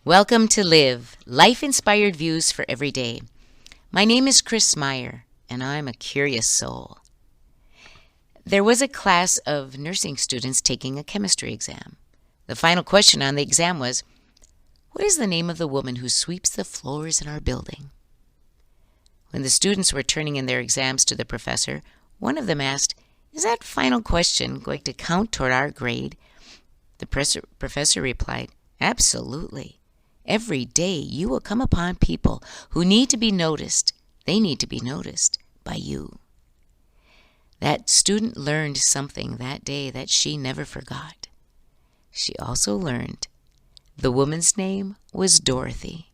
Welcome to Live, life-inspired views for every day. My name is Chris Meyer, and I'm a curious soul. There was a class of nursing students taking a chemistry exam. The final question on the exam was, what is the name of the woman who sweeps the floors in our building? When the students were turning in their exams to the professor, one of them asked, is that final question going to count toward our grade? The professor replied, absolutely. Every day you will come upon people who need to be noticed. They need to be noticed by you. That student learned something that day that she never forgot. She also learned the woman's name was Dorothy.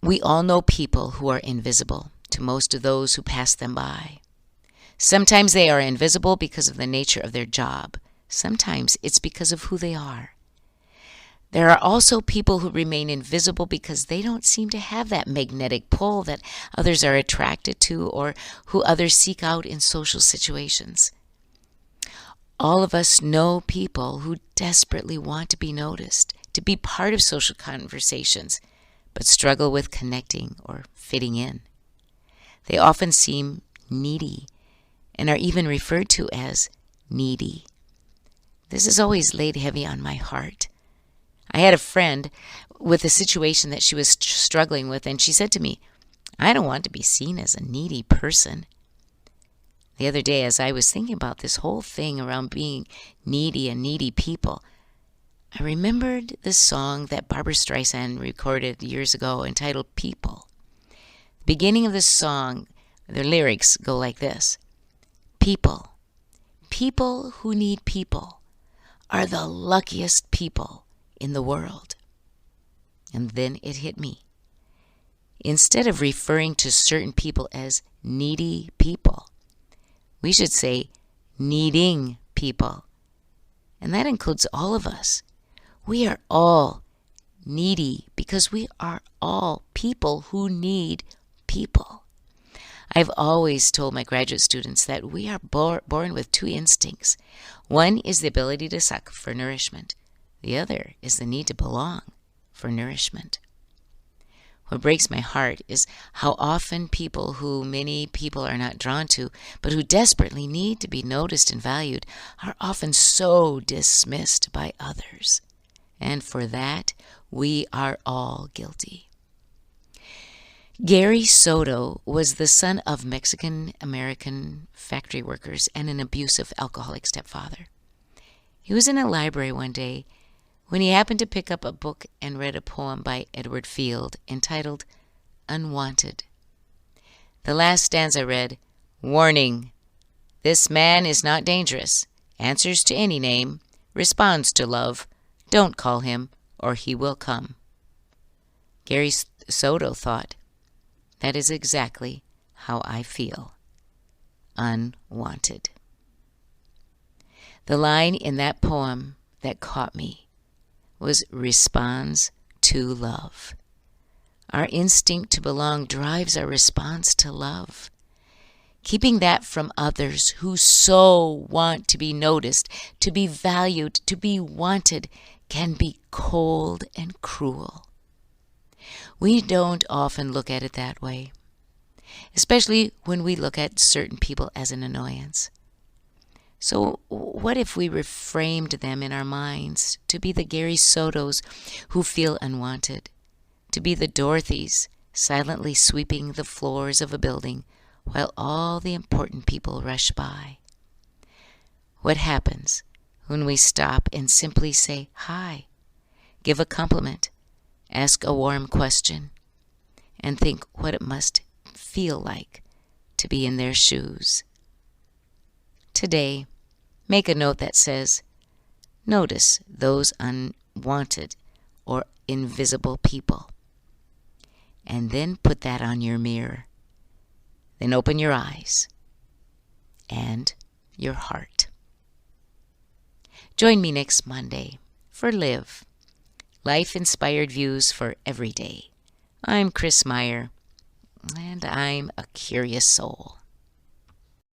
We all know people who are invisible to most of those who pass them by. Sometimes they are invisible because of the nature of their job. Sometimes it's because of who they are. There are also people who remain invisible because they don't seem to have that magnetic pull that others are attracted to or who others seek out in social situations. All of us know people who desperately want to be noticed, to be part of social conversations, but struggle with connecting or fitting in. They often seem needy and are even referred to as needy. This has always laid heavy on my heart. I had a friend with a situation that she was struggling with, and she said to me, I don't want to be seen as a needy person. The other day, as I was thinking about this whole thing around being needy and needy people, I remembered the song that Barbra Streisand recorded years ago entitled People. The beginning of the song, the lyrics go like this. People, people who need people are the luckiest people in the world. And then it hit me. Instead of referring to certain people as needy people, we should say needing people. And that includes all of us. We are all needy because we are all people who need people. I've always told my graduate students that we are born with two instincts. One is the ability to suck for nourishment. The other is the need to belong for nourishment. What breaks my heart is how often people who many people are not drawn to, but who desperately need to be noticed and valued, are often so dismissed by others. And for that, we are all guilty. Gary Soto was the son of Mexican-American factory workers and an abusive alcoholic stepfather. He was in a library one day when he happened to pick up a book and read a poem by Edward Field entitled Unwanted. The last stanza read, warning, this man is not dangerous, answers to any name, responds to love, don't call him or he will come. Gary Soto thought, that is exactly how I feel. Unwanted. The line in that poem that caught me was responds to love. Our instinct to belong drives our response to love. Keeping that from others who so want to be noticed, to be valued, to be wanted, can be cold and cruel. We don't often look at it that way, especially when we look at certain people as an annoyance. So what if we reframed them in our minds to be the Gary Sotos who feel unwanted, to be the Dorothys silently sweeping the floors of a building while all the important people rush by? What happens when we stop and simply say hi, give a compliment, ask a warm question, and think what it must feel like to be in their shoes? Today, make a note that says, notice those unwanted or invisible people. And then put that on your mirror. Then open your eyes and your heart. Join me next Monday for Live, life-inspired views for every day. I'm Chris Meyer, and I'm a curious soul.